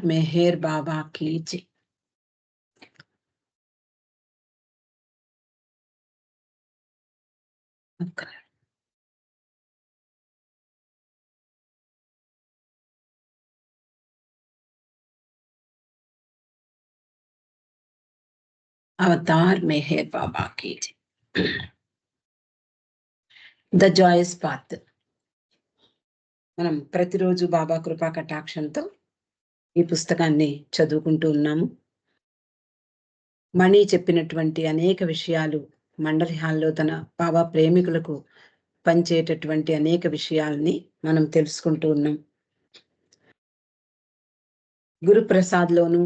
मेहर बाबा की जय। अवतार मेहर बाबा की जय। The Joyce path. మనం ప్రతిరోజు బాబా కృపా కటాక్షంతో ఈ పుస్తకాన్ని చదువుకుంటూ ఉన్నాము. మణి చెప్పినటువంటి అనేక విషయాలు, మండలి హాల్లో తన బాబా ప్రేమికులకు పంచేటటువంటి అనేక విషయాల్ని మనం తెలుసుకుంటూ ఉన్నాం. గురుప్రసాద్లోను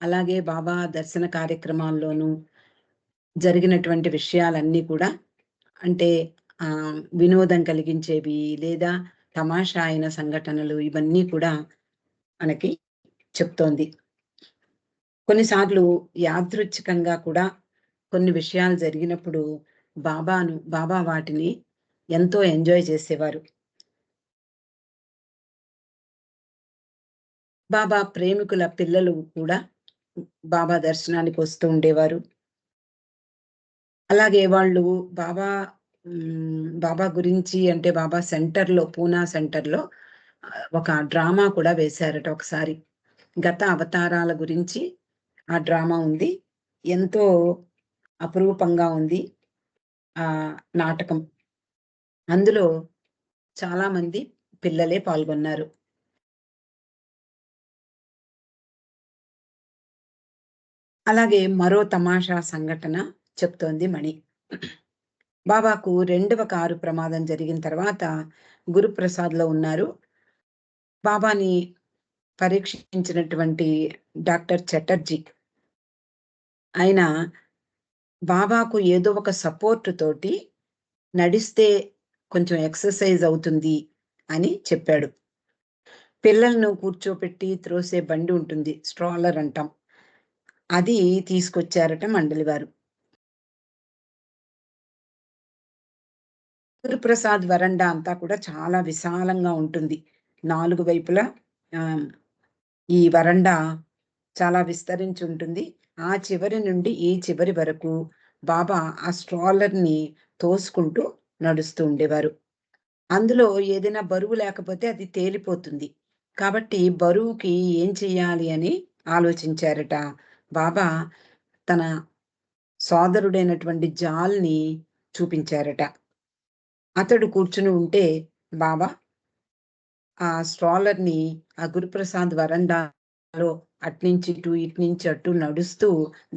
అలాగే బాబా దర్శన కార్యక్రమాల్లోనూ జరిగినటువంటి విషయాలన్నీ కూడా అంటే వినోదం కలిగించేవి లేదా తమాషా అయిన సంఘటనలు ఇవన్నీ కూడా మనకి చెప్తోంది. కొన్నిసార్లు యాదృచ్ఛికంగా కూడా కొన్ని విషయాలు జరిగినప్పుడు బాబా వాటిని ఎంతో ఎంజాయ్ చేసేవారు. బాబా ప్రేమికుల పిల్లలు కూడా బాబా దర్శనానికి వస్తూ ఉండేవారు. అలాగే వాళ్ళు బాబా గురించి అంటే బాబా సెంటర్లో, పూనా సెంటర్లో ఒక డ్రామా కూడా వేశారట ఒకసారి. గత అవతారాల గురించి ఆ డ్రామా ఉంది. ఎంతో అపురూపంగా ఉంది ఆ నాటకం. అందులో చాలా మంది పిల్లలే పాల్గొన్నారు. అలాగే మరో తమాషా సంఘటన చెప్తోంది మణి. బాబాకు 2వ కారు ప్రమాదం జరిగిన తర్వాత గురుప్రసాద్లో ఉన్నారు. బాబాని పరీక్షించినటువంటి డాక్టర్ చటర్జీ ఆయన బాబాకు ఏదో ఒక సపోర్ట్ తోటి నడిస్తే కొంచెం ఎక్సర్సైజ్ అవుతుంది అని చెప్పాడు. పిల్లలను కూర్చోపెట్టి త్రోసే బండి ఉంటుంది, స్ట్రాలర్ అంటాం, అది తీసుకొచ్చారట మండలి వారు. గురుప్రసాద్ వరండా అంతా కూడా చాలా విశాలంగా ఉంటుంది. 4 వైపులా ఈ వరండా చాలా విస్తరించి ఉంటుంది. ఆ చివరి నుండి ఈ చివరి వరకు బాబా ఆ స్ట్రాలర్ని తోసుకుంటూ నడుస్తూ ఉండేవారు. అందులో ఏదైనా బరువు లేకపోతే అది తేలిపోతుంది. కాబట్టి బరువుకి ఏం చెయ్యాలి అని ఆలోచించారట. బాబా తన సోదరుడైనటువంటి జాల్ని చూపించారట. అతడు కూర్చుని ఉంటే బాబా ఆ స్ట్రాలర్ని ఆ గురుప్రసాద్ వరండాలో అట్నుంచి ఇటు, ఇట్నుంచి అటు నడుస్తూ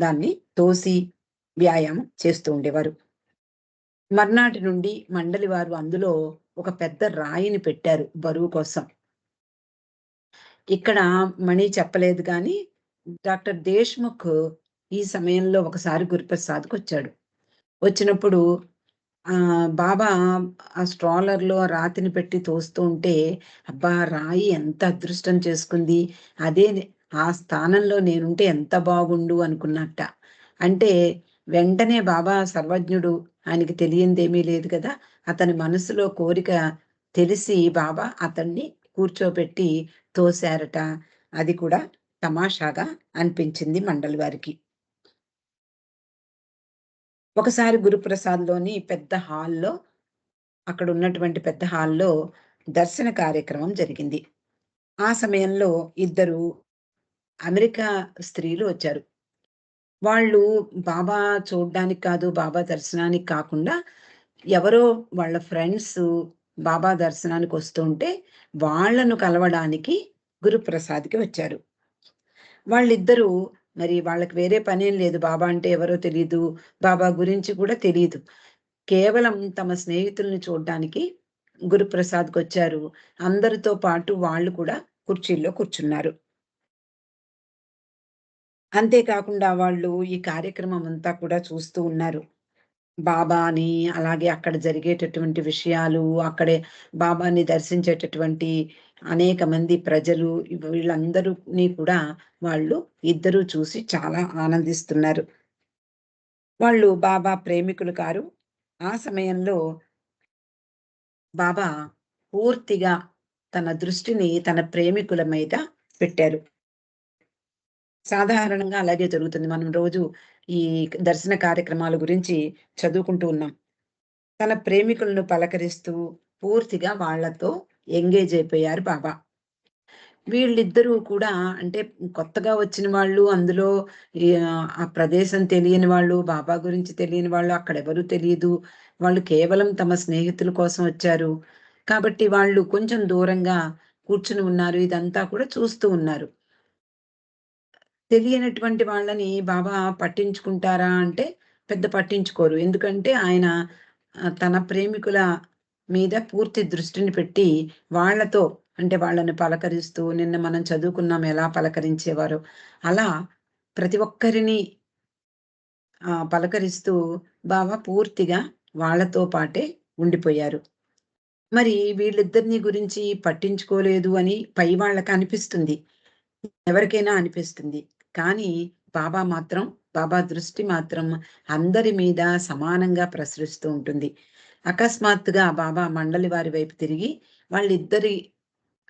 దాన్ని తోసి వ్యాయామం చేస్తూ ఉండేవారు. మర్నాటి నుండి మండలి వారు అందులో ఒక పెద్ద రాయిని పెట్టారు బరువు కోసం. ఇక్కడ మణి చెప్పలేదు కానీ డాక్టర్ దేశ్ముఖ్ ఈ సమయంలో ఒకసారి గురుప్రసాద్కి వచ్చాడు. వచ్చినప్పుడు బాబా ఆ స్ట్రాలర్లో రాతిని పెట్టి తోస్తూ ఉంటే, అబ్బా రాయి ఎంత అదృష్టం చేసుకుంది, అదే ఆ స్థానంలో నేనుంటే ఎంత బాగుండు అనుకున్నట్ట. అంటే వెంటనే బాబా సర్వజ్ఞుడు, ఆయనకి తెలియందేమీ లేదు కదా. అతని మనసులో కోరిక తెలిసి బాబా అతన్ని కూర్చోబెట్టి తోశారట. అది కూడా తమాషాగా అనిపించింది మండలి వారికి. ఒకసారి గురుప్రసాద్లోని పెద్ద హాల్లో, అక్కడ ఉన్నటువంటి పెద్ద హాల్లో దర్శన కార్యక్రమం జరిగింది. ఆ సమయంలో 2 అమెరికా స్త్రీలు వచ్చారు. వాళ్ళు బాబా చూడ్డానికి కాదు, బాబా దర్శనానికి కాకుండా ఎవరో వాళ్ళ ఫ్రెండ్స్ బాబా దర్శనానికి వస్తుంటే వాళ్ళను కలవడానికి గురుప్రసాద్కి వచ్చారు. వాళ్ళిద్దరూ మరి వాళ్ళకి వేరే పనేం లేదు. బాబా అంటే ఎవరో తెలీదు, బాబా గురించి కూడా తెలీదు. కేవలం తమ స్నేహితుల్ని చూడ్డానికి గురుప్రసాద్‌కొచ్చారు. అందరితో పాటు వాళ్ళు కూడా కుర్చీల్లో కూర్చున్నారు. అంతేకాకుండా వాళ్ళు ఈ కార్యక్రమం అంతా కూడా చూస్తూ ఉన్నారు. బాబాని, అలాగే అక్కడ జరిగేటటువంటి విషయాలు, అక్కడే బాబాని దర్శించేటటువంటి అనేక మంది ప్రజలు వీళ్ళందరిని కూడా వాళ్ళు ఇద్దరూ చూసి చాలా ఆనందిస్తున్నారు. వాళ్ళు బాబా ప్రేమికులు కారు. ఆ సమయంలో బాబా పూర్తిగా తన దృష్టిని తన ప్రేమికుల మీద పెట్టారు. సాధారణంగా అలాగే జరుగుతుంది. మనం రోజు ఈ దర్శన కార్యక్రమాల గురించి చదువుకుంటూ ఉన్నాం. తన ప్రేమికులను పలకరిస్తూ పూర్తిగా వాళ్ళతో ఎంగేజ్ అయిపోయారు బాబా. వీళ్ళిద్దరూ కూడా అంటే కొత్తగా వచ్చిన వాళ్ళు, అందులో ఆ ప్రదేశం తెలియని వాళ్ళు, బాబా గురించి తెలియని వాళ్ళు, అక్కడెవరు తెలీదు. వాళ్ళు కేవలం తమ స్నేహితుల కోసం వచ్చారు. కాబట్టి వాళ్ళు కొంచెం దూరంగా కూర్చుని ఉన్నారు. ఇదంతా కూడా చూస్తూ ఉన్నారు. తెలియనటువంటి వాళ్ళని బాబా పట్టించుకుంటారా అంటే పెద్ద పట్టించుకోరు. ఎందుకంటే ఆయన తన ప్రేమికుల మీద పూర్తి దృష్టిని పెట్టి వాళ్ళతో అంటే వాళ్ళని పలకరిస్తూ నిన్న మనం చదువుకున్నాం ఎలా పలకరించేవారో. అలా ప్రతి ఒక్కరిని పలకరిస్తూ బాబా పూర్తిగా వాళ్ళతో పాటే ఉండిపోయారు. మరి వీళ్ళిద్దరిని గురించి పట్టించుకోలేదు అని పై వాళ్ళకనిపిస్తుంది. ఎవరికైనా అనిపిస్తుంది. కానీ బాబా మాత్రం బాబా దృష్టి మాత్రం అందరి మీద సమానంగా ప్రసరిస్తూ ఉంటుంది. అకస్మాత్తుగా బాబా మండలి వారి వైపు తిరిగి వాళ్ళిద్దరి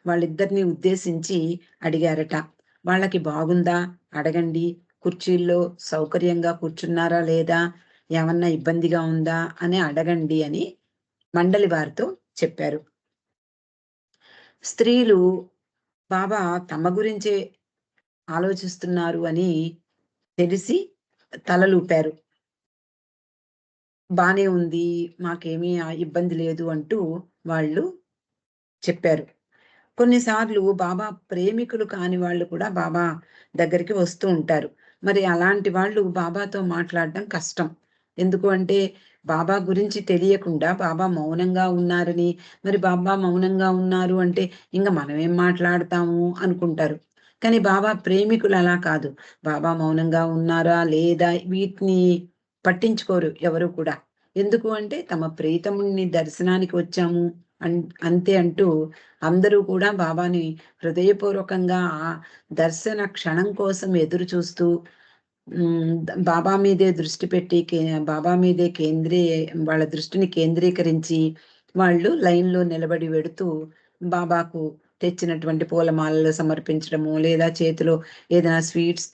వాళ్ళిద్దరిని ఉద్దేశించి అడిగారట. "వాళ్ళకి బాగుందా? అడగండి. కుర్చీల్లో సౌకర్యంగా కూర్చున్నారా లేదా? ఏమన్నా ఇబ్బందిగా ఉందా?" అని అడగండి అని మండలి వారితో చెప్పారు. స్త్రీలు బాబా తమ గురించే ఆలోచిస్తున్నారు అని తెలిసి తలలూపారు. బానే ఉంది. మాకేమీ ఇబ్బంది లేదు అంటూ వాళ్ళు చెప్పారు. కొన్నిసార్లు బాబా ప్రేమికులు కాని వాళ్ళు కూడా బాబా దగ్గరికి వస్తూ ఉంటారు. మరి అలాంటి వాళ్ళు బాబాతో మాట్లాడడం కష్టం. ఎందుకు అంటే బాబా గురించి తెలియకుండా బాబా మౌనంగా ఉన్నారని, మరి బాబా మౌనంగా ఉన్నారు అంటే ఇంక మనమేం మాట్లాడతాము అనుకుంటారు. కానీ బాబా ప్రేమికులు అలా కాదు. బాబా మౌనంగా ఉన్నారా? లేదా? వీటిని పట్టించుకోరు ఎవరు కూడా. ఎందుకు అంటే తమ ప్రియతముడిని దర్శనానికి వచ్చాము అన్ అంతే అంటూ అందరూ కూడా బాబాని హృదయపూర్వకంగా ఆ దర్శన క్షణం కోసం ఎదురు చూస్తూ బాబా మీదే దృష్టి పెట్టి బాబా మీదే వాళ్ళ దృష్టిని కేంద్రీకరించి వాళ్ళు లైన్‌లో నిలబడి వెడుతూ బాబాకు తెచ్చినటువంటి పూలమాలలు సమర్పించడము, లేదా చేతిలో ఏదైనా స్వీట్స్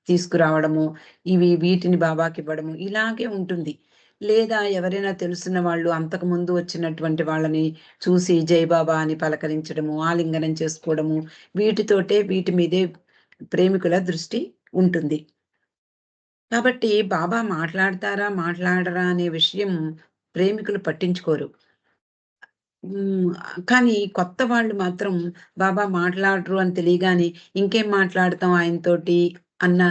తీసుకురావడము, వీటిని బాబాకివ్వడము ఇలాగే ఉంటుంది. లేదా ఎవరైనా తెలుసున్న వాళ్ళు అంతకుముందు వచ్చినటువంటి వాళ్ళని చూసి జై బాబా అని పలకరించడము, ఆలింగనం చేసుకోవడము, వీటి మీదే ప్రేమికుల దృష్టి ఉంటుంది. కాబట్టి బాబా మాట్లాడతారా? మాట్లాడరా? అనే విషయం ప్రేమికులు పట్టించుకోరు. హ్మ్. కానీ కొత్త వాళ్ళు మాత్రం బాబా మాట్లాడరు అని తెలియగానే ఇంకేం మాట్లాడతాం ఆయనతోటి అన్న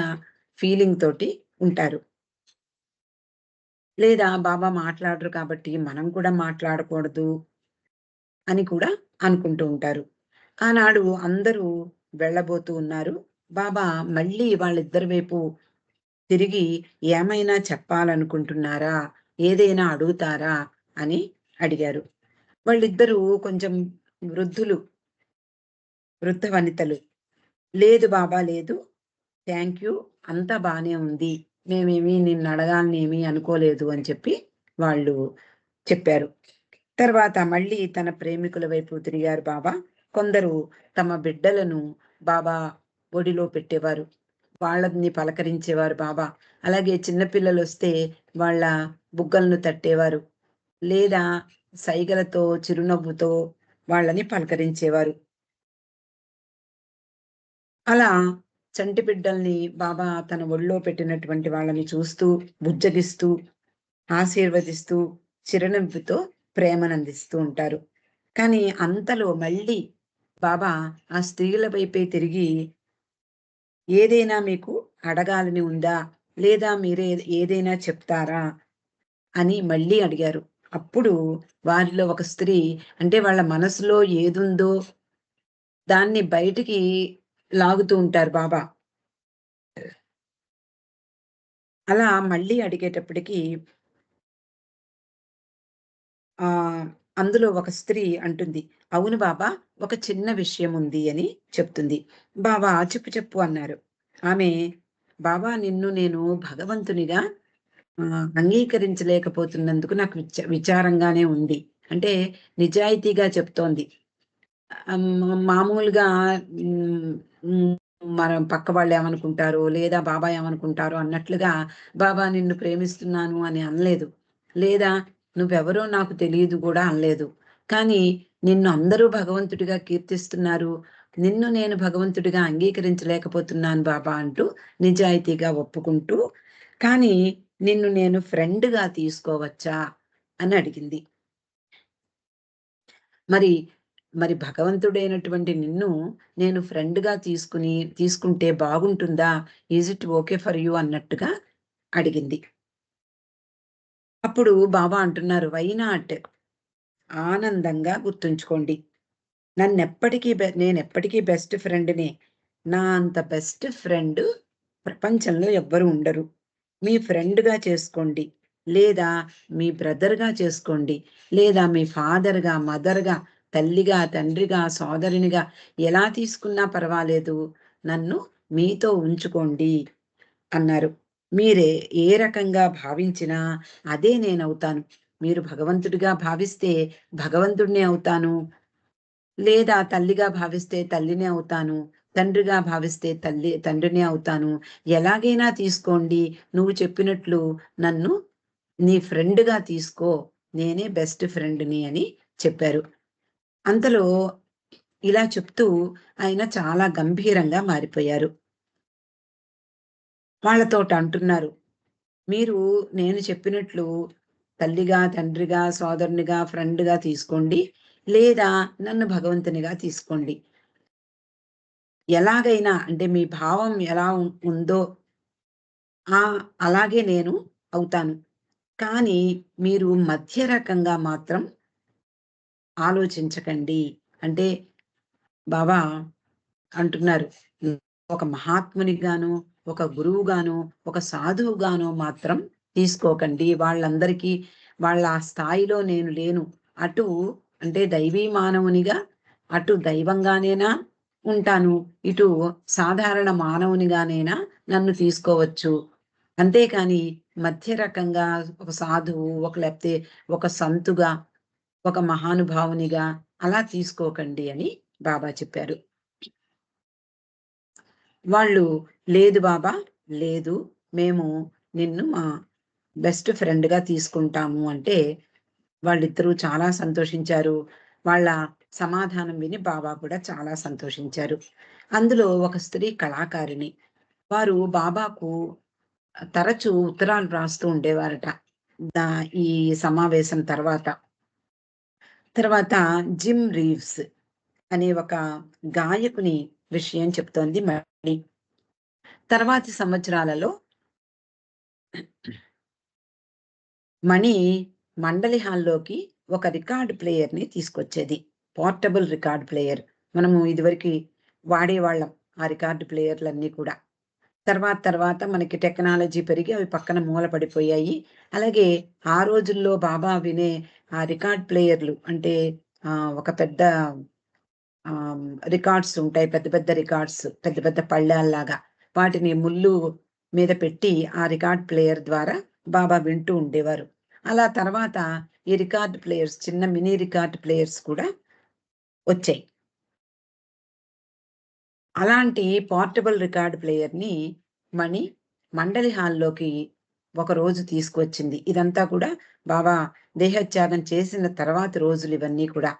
ఫీలింగ్ తోటి ఉంటారు. లేదా బాబా మాట్లాడరు కాబట్టి మనం కూడా మాట్లాడకూడదు అని కూడా అనుకుంటూ ఉంటారు. ఆనాడు అందరూ వెళ్ళబోతూ ఉన్నారు. బాబా మళ్ళీ వాళ్ళిద్దరి వైపు తిరిగి ఏమైనా చెప్పాలనుకుంటున్నారా? ఏదైనా అడుగుతారా? అని అడిగారు. వాళ్ళిద్దరూ కొంచెం వృద్ధులు, వృద్ధ వనితలు. లేదు బాబా లేదు. Thank you. అంతా బానే ఉంది. మేమేమి నిన్నడగాలని ఏమీ అనుకోలేదు అని చెప్పి వాళ్ళు చెప్పారు. తర్వాత మళ్ళీ తన ప్రేమికుల వైపు తిరిగారు బాబా. కొందరు తమ బిడ్డలను బాబా ఒడిలో పెట్టేవారు. వాళ్ళని పలకరించేవారు బాబా. అలాగే చిన్న పిల్లలొస్తే వాళ్ళ బుగ్గలను తట్టేవారు. లేదా సైగలతో, చిరునవ్వుతో వాళ్ళని పలకరించేవారు. అలా చంటి బిడ్డల్ని బాబా తన ఒడిలో పెట్టినటువంటి వాళ్ళని చూస్తూ, బుజ్జగిస్తూ, ఆశీర్వదిస్తూ, చిరునవ్వుతో ప్రేమనందిస్తూ ఉంటారు. కానీ అంతలో మళ్ళీ బాబా ఆ స్త్రీల వైపే తిరిగి, "ఏదైనా మీకు అడగాలని ఉందా? లేదా ఏదైనా చెప్తారా?" అని మళ్ళీ అడిగారు. అప్పుడు వారిలో ఒక స్త్రీ అంటే వాళ్ళ మనసులో ఏదుందో దాన్ని బయటికి లాగుతూ ఉంటారు బాబా. అలా మళ్ళీ అడిగేటప్పటికి ఆహ్, అందులో ఒక స్త్రీ అంటుంది, "అవును బాబా! ఒక చిన్న విషయం ఉంది" అని చెప్తుంది. బాబా చెప్పు చెప్పు అన్నారు. ఆమె, "బాబా నిన్ను నేను భగవంతునిగా అంగీకరించలేకపోతున్నందుకు నాకు విచారంగానే ఉంది." అంటే నిజాయితీగా చెప్తోంది. మామూలుగా హ్మ్. హ్మ్. మనం పక్క వాళ్ళు ఏమనుకుంటారో, లేదా బాబా ఏమనుకుంటారో అన్నట్లుగా బాబా నిన్ను ప్రేమిస్తున్నాను అని అనలేదు. లేదా నువ్వెవరో నాకు తెలీదు గూడా అనలేదు. కానీ నిన్ను అందరూ భగవంతుడిగా కీర్తిస్తున్నారు. నిన్ను నేను భగవంతుడిగా అంగీకరించలేకపోతున్నాను బాబా అంటూ నిజాయితీగా ఒప్పుకుంటూ, కానీ నిన్ను నేను ఫ్రెండ్‌గా తీసుకోవచ్చా అని అడిగింది. మరి, మరి భగవంతుడైనటువంటి నిన్ను నేను ఫ్రెండ్‌గా తీసుకుంటే బాగుంటుందా? Is it okay for you అన్నట్టుగా అడిగింది. అప్పుడు బాబా అంటున్నారు, వై నాట్? ఆనందంగా గుర్తుంచుకోండి. నేనెప్పటికీ బెస్ట్ ఫ్రెండ్‌నే. నా అంత బెస్ట్ ఫ్రెండ్ ప్రపంచంలో ఎవ్వరు ఉండరు. మీ ఫ్రెండ్‌గా చేసుకోండి. లేదా మీ బ్రదర్‌గా చేసుకోండి. లేదా మీ ఫాదర్‌గా, మదర్‌గా, తల్లిగా, తండ్రిగా, సోదరునిగా ఎలా తీసుకున్నా పర్వాలేదు. నన్ను మీతో ఉంచుకోండి అన్నారు. మీరే ఏ రకంగా భావించినా అదే నేనవుతాను. మీరు భగవంతుడిగా భావిస్తే భగవంతుడినే అవుతాను. లేదా తల్లిగా భావిస్తే తల్లినే అవుతాను. తండ్రిగా భావిస్తే తండ్రినే అవుతాను. ఎలాగైనా తీసుకోండి. నువ్వు చెప్పినట్లు నన్ను నీ ఫ్రెండ్‌గా తీసుకో. నేనే బెస్ట్ ఫ్రెండ్‌ని అని చెప్పారు. అంతలో ఇలా చెప్తూ ఆయన చాలా గంభీరంగా మారిపోయారు. వాళ్ళతోటి అంటున్నారు, మీరు నేను చెప్పినట్లు తల్లిగా, తండ్రిగా, సోదరునిగా, ఫ్రెండ్‌గా తీసుకోండి. లేదా నన్ను భగవంతునిగా తీసుకోండి. ఎలాగైనా అంటే మీ భావం ఎలా ఉందో అలాగే నేను అవుతాను. కానీ మీరు మధ్య రకంగా మాత్రం ఆలోచించకండి. అంటే బాబా అంటున్నారు. హ్మ్. ఒక మహాత్మునిగాను, ఒక గురువుగాను, ఒక సాధువుగాను మాత్రం తీసుకోకండి. వాళ్ళందరికీ వాళ్ళ ఆ స్థాయిలో నేను లేను. అటు అంటే దైవీ మానవునిగా, అటు దైవంగానేనా ఉంటాను. ఇటు సాధారణ మానవునిగానేనా నన్ను తీసుకోవచ్చు. అంతేకాని మధ్య రకంగా ఒక సాధువు, లేకపోతే ఒక సంతుగా, ఒక మహానుభావునిగా అలా తీసుకోకండి అని బాబా చెప్పారు. వాళ్ళు లేదు బాబా, లేదు. మేము నిన్ను మా బెస్ట్ ఫ్రెండ్‌గా తీసుకుంటాము అంటే, వాళ్ళిద్దరూ చాలా సంతోషించారు. వాళ్ళ సమాధానం విని బాబా కూడా చాలా సంతోషించారు. అందులో ఒక స్త్రీ కళాకారిణి. వారు బాబాకు తరచూ ఉత్తరాలు రాస్తూ ఉండేవారట. దా ఈ సమావేశం తర్వాత. తర్వాత జిమ్ రీవ్స్ అనే ఒక గాయకుని విషయం చెప్తోంది మళ్ళీ. తర్వాతి సంవత్సరాలలో మణి మండలి హాల్లోకి ఒక రికార్డ్ ప్లేయర్‌ని తీసుకొచ్చేది. Portable record player. మనము ఇదివరకి వాడేవాళ్ళం. ఆ రికార్డ్ ప్లేయర్‌లన్నీ కూడా. తర్వాత మనకి టెక్నాలజీ పెరిగి అవి పక్కన మూల పడిపోయాయి. అలాగే ఆ రోజుల్లో బాబా వినే ఆ రికార్డ్ ప్లేయర్‌లు అంటే ఒక పెద్ద ఆహ్, రికార్డ్స్ ఉంటాయి. పెద్ద పెద్ద రికార్డ్స్. పెద్ద పెద్ద పళ్ళాల్లాగా. వాటిని ముల్లు మీద పెట్టి ఆ రికార్డ్ ప్లేయర్ ద్వారా బాబా వింటూ ఉండేవారు. అలా తర్వాత ఈ రికార్డ్ ప్లేయర్స్ చిన్న మినీ రికార్డ్ ప్లేయర్స్ కూడా వచ్చాయి. అలాంటి పోర్టబుల్ రికార్డ్ ప్లేయర్‌ని మణి మండలి హాల్లోకి ఒకరోజు తీసుకువచ్చింది. ఇదంతా కూడా బాబా దేహత్యాగం చేసిన తర్వాతి రోజులు ఇవన్నీ కూడా.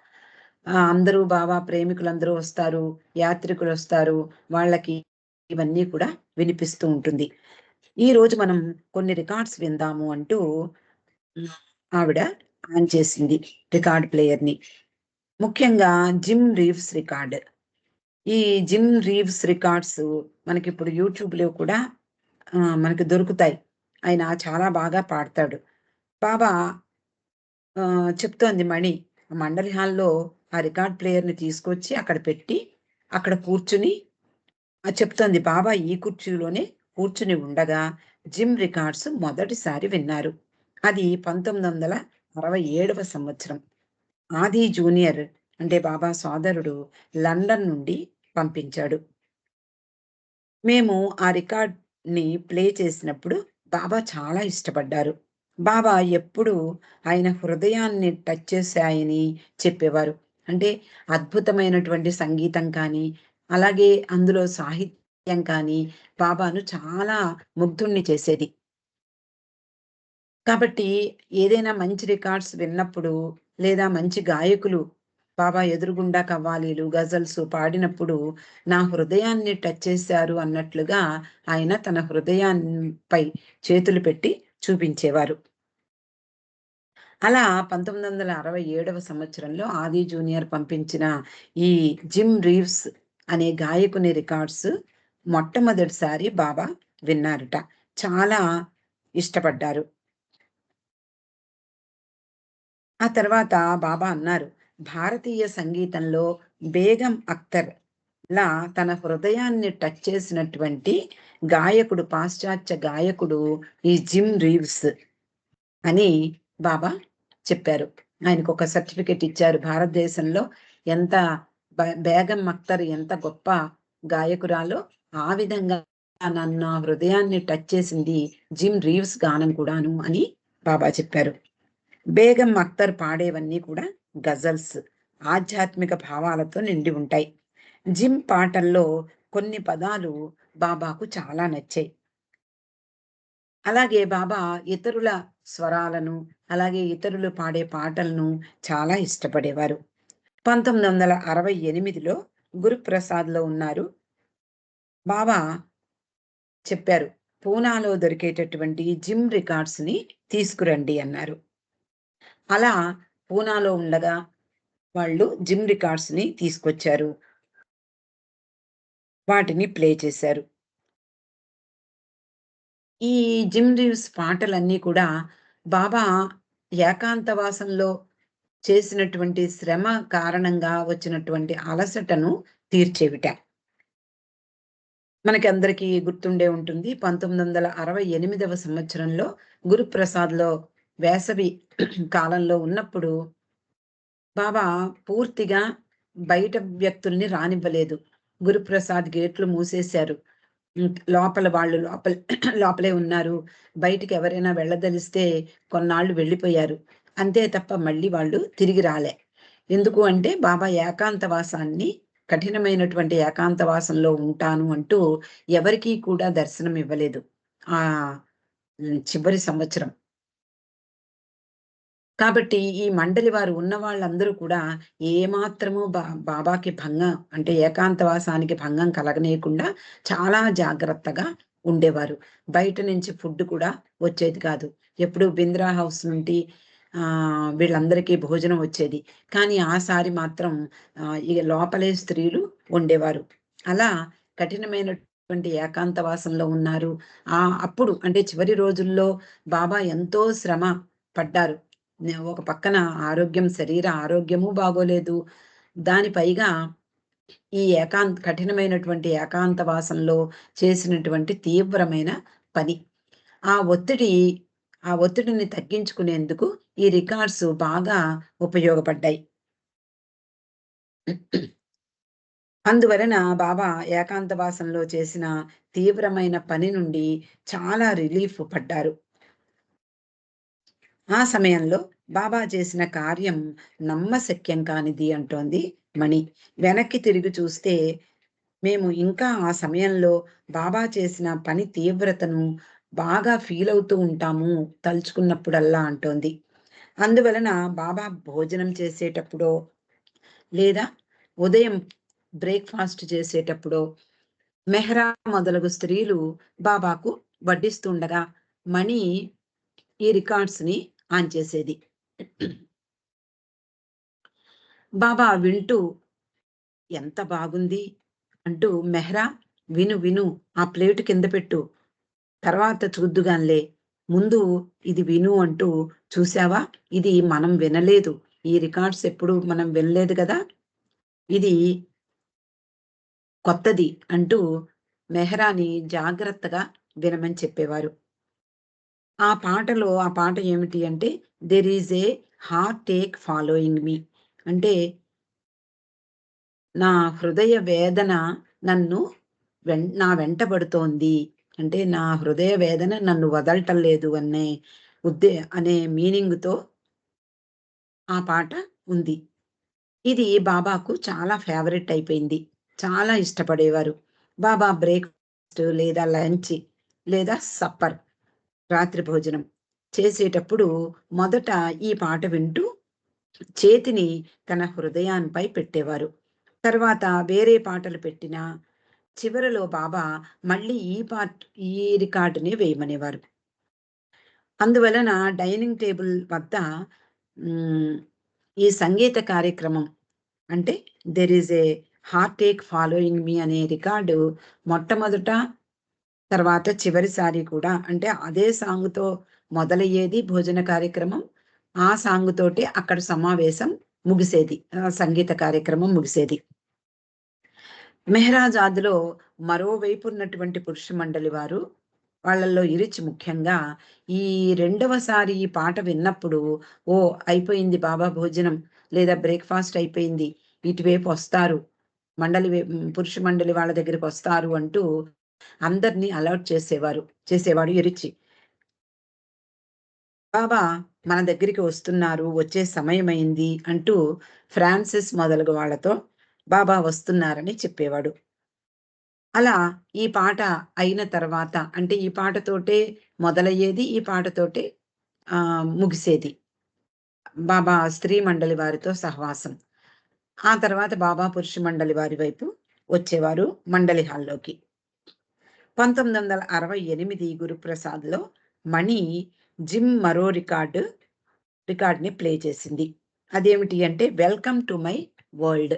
అందరూ బాబా ప్రేమికులందరూ వస్తారు, యాత్రికులొస్తారు. వాళ్ళకి ఇవన్నీ కూడా వినిపిస్తూ ఉంటుంది. ఈరోజు మనం కొన్ని రికార్డ్స్ విందాము అంటూ హ్మ్. ఆవిడ ఆన్ చేసింది రికార్డ్ ప్లేయర్‌ని. ముఖ్యంగా జిమ్ రీవ్స్ రికార్డ్. ఈ జిమ్ రీవ్స్ రికార్డ్స్ మనకిప్పుడు యూట్యూబ్‌లో కూడా మనకి దొరుకుతాయి. ఆయన చాలా బాగా పాడతాడు. బాబా చెప్తోంది మణి. మండలి హాల్‌లో ఆ రికార్డ్ ప్లేయర్‌ని తీసుకొచ్చి అక్కడ పెట్టి, అక్కడ కూర్చుని చెప్తోంది. బాబా ఈ కుర్చీలోనే కూర్చుని ఉండగా జిమ్ రికార్డ్స్ మొదటిసారి విన్నారు. అది 1967వ సంవత్సరం. ఆది జూనియర్ అంటే బాబా సోదరుడు లండన్ నుండి పంపించాడు. మేము ఆ రికార్డ్‌ని ప్లే చేసినప్పుడు బాబా చాలా ఇష్టపడ్డారు. బాబా ఎప్పుడూ ఆయన హృదయాన్ని టచ్ చేశాయని చెప్పేవారు. అంటే అద్భుతమైనటువంటి సంగీతం కానీ, అలాగే అందులో కానీ బాబాను చాలా ముగ్ధుడిని చేసేది. కాబట్టి ఏదైనా మంచి రికార్డ్స్ విన్నప్పుడు, లేదా మంచి గాయకులు బాబా ఎదురుగుండా కవ్వాలీలు, గజల్స్ పాడినప్పుడు నా హృదయాన్ని టచ్ చేశారు అన్నట్లుగా ఆయన తన హృదయాన్పై చేతులు పెట్టి చూపించేవారు. అలా 1967వ సంవత్సరంలో ఆది జూనియర్ పంపించిన ఈ జిమ్ రీవ్స్ అనే గాయకుని రికార్డ్స్ మొట్టమొదటిసారి బాబా విన్నారట. చాలా ఇష్టపడ్డారు. ఆ తర్వాత బాబా అన్నారు, భారతీయ సంగీతంలో బేగం అఖ్తర్ లా తన హృదయాన్ని టచ్ చేసినటువంటి గాయకుడు, పాశ్చాత్య గాయకుడు ఈ జిమ్ రీవ్స్ అని బాబా చెప్పారు. ఆయనకొక సర్టిఫికేట్ ఇచ్చారు. భారతదేశంలో ఎంత బేగం అఖ్తర్ ఎంత గొప్ప గాయకురాలో, ఆ విధంగా నా హృదయాన్ని టచ్ చేసింది జిమ్ రీవ్స్ గానం కూడాను అని బాబా చెప్పారు. బేగం అఖ్తర్ పాడేవన్నీ కూడా గజల్స్, ఆధ్యాత్మిక భావాలతో నిండి ఉంటాయి. జిమ్ పాటల్లో కొన్ని పదాలు బాబాకు చాలా నచ్చాయి. అలాగే బాబా ఇతరుల స్వరాలను, అలాగే ఇతరులు పాడే పాటలను చాలా ఇష్టపడేవారు. 1968లో గురుప్రసాద్‌లో ఉన్నారు. బాబా చెప్పారు, పూనాలో దొరికేటటువంటి జిమ్ రికార్డ్స్‌ని తీసుకురండి అన్నారు. అలా పూనాలో ఉండగా వాళ్ళు జిమ్ రికార్డ్స్‌ని తీసుకొచ్చారు. వాటిని ప్లే చేశారు. ఈ జిమ్ రీవ్స్ పాటలన్నీ కూడా బాబా ఏకాంతవాసంలో చేసినటువంటి శ్రమ కారణంగా వచ్చినటువంటి అలసటను తీర్చేవిట. మనకందరికీ గుర్తుండే ఉంటుంది. 1968వ సంవత్సరంలో గురుప్రసాద్‌లో వేసవి కాలంలో ఉన్నప్పుడు బాబా పూర్తిగా బయట వ్యక్తుల్ని రానివ్వలేదు. గురుప్రసాద్ గేట్లు మూసేశారు. లోపల వాళ్ళు లోపలే ఉన్నారు. బయటికి ఎవరైనా వెళ్ళదలిస్తే కొన్నాళ్ళు వెళ్ళిపోయారు. అంతే తప్ప మళ్ళీ వాళ్ళు తిరిగి రాలే. ఎందుకు అంటే బాబా ఏకాంతవాసాన్ని కఠినమైనటువంటి ఏకాంతవాసంలో ఉంటాను అంటూ ఎవరికీ కూడా దర్శనం ఇవ్వలేదు. ఆహ్, చివరి సంవత్సరం. కాబట్టి ఈ మండలి వారు ఉన్న వాళ్ళందరూ కూడా ఏమాత్రము బాబాకి భంగం అంటే ఏకాంతవాసానికి భంగం కలగనీయకుండా చాలా జాగ్రత్తగా ఉండేవారు. బయట నుంచి ఫుడ్ కూడా వచ్చేది కాదు. ఎప్పుడు బింద్రా హౌస్ నుండి వీళ్ళందరికీ భోజనం వచ్చేది. కానీ ఆసారి మాత్రం ఇగ లోపలే స్త్రీలు వండేవారు. అలా కఠినమైనటువంటి ఏకాంతవాసంలో ఉన్నారు. అప్పుడు అంటే చివరి రోజుల్లో బాబా ఎంతో శ్రమ పడ్డారు. ఒక పక్కన శరీర ఆరోగ్యము బాగోలేదు. దాని పైగా ఈ కఠినమైనటువంటి ఏకాంతవాసంలో చేసినటువంటి తీవ్రమైన పని. ఆ ఒత్తిడి ఆ ఒత్తిడిని తగ్గించుకునేందుకు ఈ రికార్డ్స్ బాగా ఉపయోగపడ్డాయి. అందువలన బాబా ఏకాంతవాసంలో చేసిన తీవ్రమైన పని నుండి చాలా రిలీఫ్ పడ్డారు. ఆ సమయంలో బాబా చేసిన కార్యం నమ్మశక్యం కానిది అంటోంది మణి. వెనక్కి తిరిగి చూస్తే మేము ఇంకా ఆ సమయంలో బాబా చేసిన పని తీవ్రతను బాగా ఫీల్ అవుతూ ఉంటాము తలుచుకున్నప్పుడల్లా అంటోంది. అందువలన బాబా భోజనం చేసేటప్పుడో, లేదా ఉదయం బ్రేక్‌ఫాస్ట్ చేసేటప్పుడో, మెహ్రా మొదలగు స్త్రీలు బాబాకు వడ్డిస్తుండగా మణి ఈ రికార్డ్స్‌ని ఆన్ చేసేది. బాబా వింటూ ఎంత బాగుంది అంటూ మెహ్రా విను విను ఆ ప్లేటు కింద పెట్టు. తర్వాత చూద్దుగానిలే. ముందు ఇది విను అంటూ చూసావా? ఇది మనం వినలేదు. ఈ రికార్డ్స్ ఎప్పుడు మనం వినలేదు కదా! ఇది కొత్తది అంటూ మెహ్రాని జాగ్రత్తగా వినమని చెప్పేవారు. ఆ పాట ఏమిటి అంటే, there is a heartache following me. అంటే నా హృదయ వేదన నన్ను నా వెంటబడుతోంది. అంటే నా హృదయ వేదన నన్ను వదలటం లేదు అనే మీనింగ్‌తో ఆ పాట ఉంది. ఇది బాబాకు చాలా ఫేవరెట్ అయిపోయింది. చాలా ఇష్టపడేవారు. బాబా బ్రేక్‌ఫాస్ట్ లేదా లంచ్ లేదా సప్పర్ రాత్రి భోజనం చేసేటప్పుడు మొదట ఈ పాట వింటూ చేతిని తన హృదయాన్పై పెట్టేవారు. తర్వాత వేరే పాటలు పెట్టినా చివరలో బాబా మళ్ళీ ఈ రికార్డునే వేయమనేవారు. అందువలన డైనింగ్ టేబుల్ వద్ద హ్మ్, ఈ సంగీత కార్యక్రమం అంటే 'there is a heartache following me' అనే రికార్డు మొట్టమొదట, తర్వాత చివరిసారి కూడా అంటే అదే సాంగ్‌తో మొదలయ్యేది భోజన కార్యక్రమం. ఆ సాంగ్ తోటి అక్కడ సమావేశం ముగిసేది. సంగీత కార్యక్రమం ముగిసేది. మెహరాజాద్‌లో మరోవైపు ఉన్నటువంటి పురుష మండలి వారు, వాళ్ళల్లో ఇరిచి ముఖ్యంగా ఈ రెండవసారి ఈ పాట విన్నప్పుడు, ఓహ్! అయిపోయింది బాబా భోజనం లేదా బ్రేక్‌ఫాస్ట్ అయిపోయింది. ఇటువైపు వస్తారు. పురుష మండలి వాళ్ళ దగ్గరికొస్తారు అంటూ అందరిని అలర్ట్ చేసేవాడు ఇరిచి. బాబా మన దగ్గరికి వస్తున్నారు, వచ్చే సమయమైంది అంటూ ఫ్రాన్సిస్ మొదలగు వాళ్ళతో బాబా వస్తున్నారని చెప్పేవాడు. అలా ఈ పాట అయిన తర్వాత అంటే ఈ పాటతోటే మొదలయ్యేది, ఈ పాటతోటే ముగిసేది. బాబా స్త్రీ మండలి వారితో సహవాసం. ఆ తర్వాత బాబా పురుష మండలి వారి వైపు వచ్చేవారు మండలి హాల్లోకి. 1968 గురుప్రసాద్‌లో మణి మరో రికార్డ్‌ని ప్లే చేసింది. అదేమిటి అంటే 'వెల్కమ్ టు మై వరల్డ్'.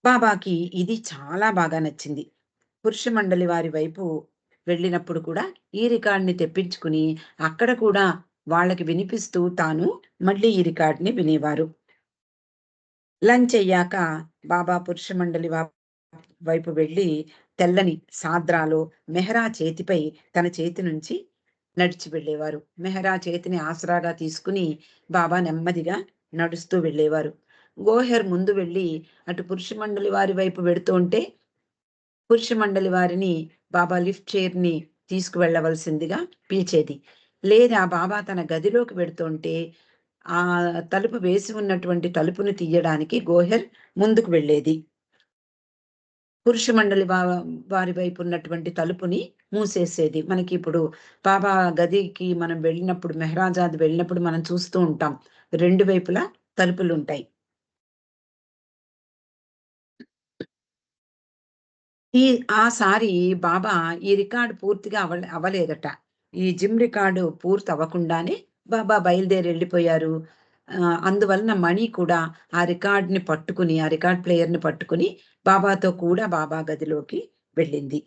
బాబాకి ఇది చాలా బాగా నచ్చింది. పురుష మండలి వారి వైపు వెళ్ళినప్పుడు కూడా ఈ రికార్డ్‌ని తెప్పించుకుని, అక్కడ కూడా వాళ్ళకి వినిపిస్తూ తాను మళ్ళీ ఈ రికార్డ్‌ని వినేవారు. లంచ్ అయ్యాక బాబా పురుష మండలి వైపు వెళ్ళి తెల్లని సాద్రాలో మెహరా చేతిపై తన చేతి నుంచి నడిచి వెళ్ళేవారు. మెహరా చేతిని ఆసరాగా తీసుకుని బాబా నెమ్మదిగా నడుస్తూ వెళ్ళేవారు. గోహెర్ ముందు వెళ్ళి అటు పురుష మండలి వారి వైపు వెడుతూంటే, పురుష మండలి వారిని బాబా లిఫ్ట్ చైర్‌ని తీసుకువెళ్ళవలసిందిగా పిలిచేది. లేదా బాబా తన గదిలోకి వెడుతుంటే, తలుపు వేసి ఉన్నటువంటి తలుపుని తీయడానికి గోహెర్ ముందుకు వెళ్ళేది. పురుష మండలి వారి వైపు ఉన్నటువంటి తలుపుని మూసేసేది. మనకిప్పుడు బాబా గదికి మనం వెళ్ళినప్పుడు, మెహరాజాద్ వెళ్ళినప్పుడు మనం చూస్తూ ఉంటాం. 2 వైపులా తలుపులుంటాయి. సారి బాబా ఈ రికార్డ్ పూర్తిగా అవ్వలేదట. ఈ రికార్డు పూర్తవ్వకుండానే బాబా బయలుదేరెళ్ళిపోయారు. అందువలన మణి కూడా ఆ రికార్డ్ ప్లేయర్‌ని పట్టుకుని బాబాతో కూడా బాబా గదిలోకి వెళ్ళింది.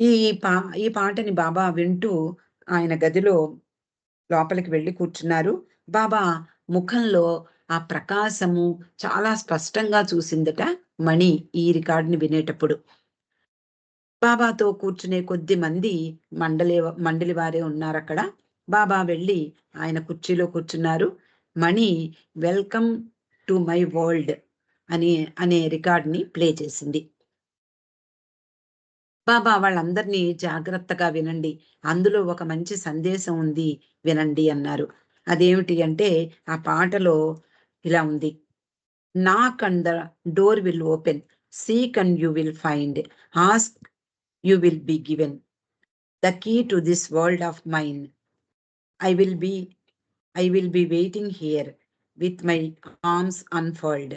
ఈ పా ఈ పాటని బాబా వింటూ ఆయన గదిలో లోపలికి వెళ్లి కూర్చున్నారు. బాబా ముఖంలో ఆ ప్రకాశము చాలా స్పష్టంగా చూసిందట మణి ఈ రికార్డ్‌ని వినేటప్పుడు. బాబాతో కూర్చునే కొద్ది మంది మండలి వారే ఉన్నారక్కడ. బాబా వెళ్ళి ఆయన కుర్చీలో కూర్చున్నారు. మణి 'వెల్కమ్ టు మై వరల్డ్' అనే రికార్డ్‌ని ప్లే చేసింది. బాబా వాళ్ళందరినీ జాగ్రత్తగా వినండి. అందులో ఒక మంచి సందేశం ఉంది వినండి అన్నారు. అదేమిటి అంటే ఆ పాటలో ఇలా ఉంది. Knock and the door will open. Seek and you will find. Ask you will be given. The key to this world of mine. I will be I will be waiting here with my arms unfurled.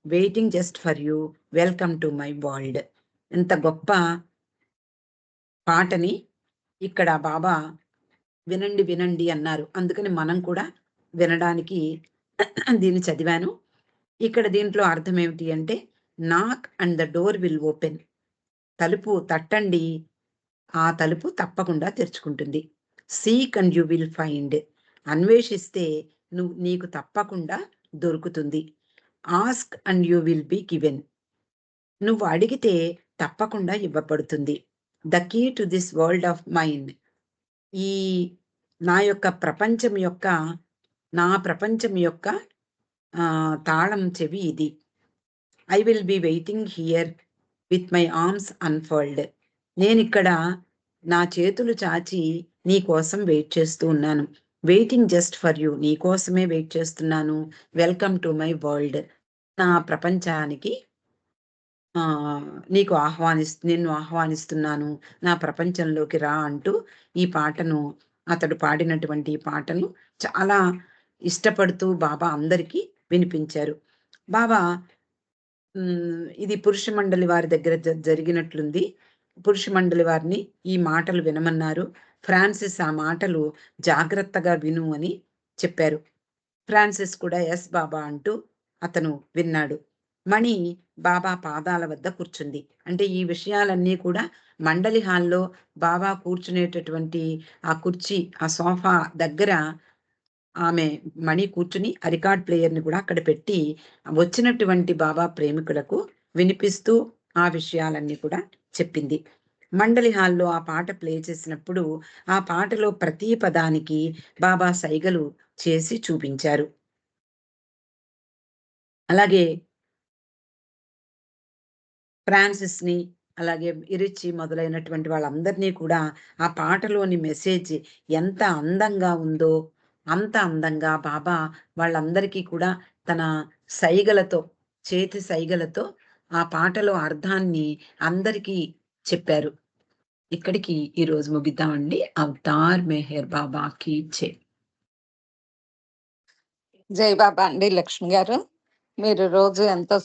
Waiting just for you. Welcome to my world. ఎంత గొప్ప పాటని ఇక్కడ బాబా వినండి, వినండి అన్నారు. అందుకని మనం కూడా వినడానికి దీన్ని చదివాను. ఇక్కడ దీంట్లో అర్థం ఏమిటి అంటే, knock and the door will open. తలుపు తట్టండి, ఆ తలుపు తప్పకుండా తెరుచుకుంటుంది. Seek and you will find. అన్వేషిస్తే నీకు తప్పకుండా దొరుకుతుంది. Ask and you will be given. నువ్వు అడిగితే తప్పకుండా ఇవ్వబడుతుంది. The key to this world of mind. ఈ నా ప్రపంచం యొక్క తాళం చెవి ఇది. I will be waiting here with my arms unfurled. నేనిక్కడ నా చేతులు చాచి నీ కోసం వెయిట్ చేస్తూ ఉన్నాను. Waiting just for you. నీకోసమే వెయిట్ చేస్తున్నాను. Welcome to my world. నా ప్రపంచానికి నీకు నిన్ను ఆహ్వానిస్తున్నాను. నా ప్రపంచంలోకి రా అంటూ ఈ పాటను అతడు పాడినటువంటి ఈ పాటను చాలా ఇష్టపడుతూ బాబా అందరికీ వినిపించారు. బాబా ఇది పురుష మండలి వారి దగ్గర జరిగినట్లుంది. పురుష మండలి వారిని ఈ మాటలు వినమన్నారు. ఫ్రాన్సిస్ ఆ మాటలు జాగ్రత్తగా విను అని చెప్పారు. ఫ్రాన్సిస్ కూడా ఎస్ బాబా అంటూ అతను విన్నాడు. మణి బాబా పాదాల వద్ద కూర్చుంది. అంటే ఈ విషయాలన్నీ కూడా మండలి హాల్లో బాబా కూర్చునేటటువంటి ఆ కుర్చీ, ఆ సోఫా దగ్గర ఆమె మణి కూర్చుని ఆ రికార్డ్ ప్లేయర్‌ని కూడా అక్కడ పెట్టి వచ్చినటువంటి బాబా ప్రేమికులకు వినిపిస్తూ ఆ విషయాలన్నీ కూడా చెప్పింది. మండలి హాల్‌లో ఆ పాట ప్లే చేసినప్పుడు ఆ పాటలో ప్రతి పదానికి బాబా సైగలు చేసి చూపించారు. అలాగే ఫ్రాన్సిస్‌ని, అలాగే ఇరిచి మొదలైనటువంటి వాళ్ళందరినీ కూడా ఆ పాటలోని మెసేజ్ ఎంత అందంగా ఉందో, అంత అందంగా బాబా వాళ్ళందరికీ కూడా తన సైగలతో, చేతి సైగలతో ఆ పాటలో అర్థాన్ని అందరికీ చెప్పారు. ఇక్కడికి ఈరోజు ముగిద్దామండి. 'అవతార్ మెహర్ బాబా కీ జై'. జై బాబా అండి లక్ష్మి గారు. మీరు రోజు ఎంతో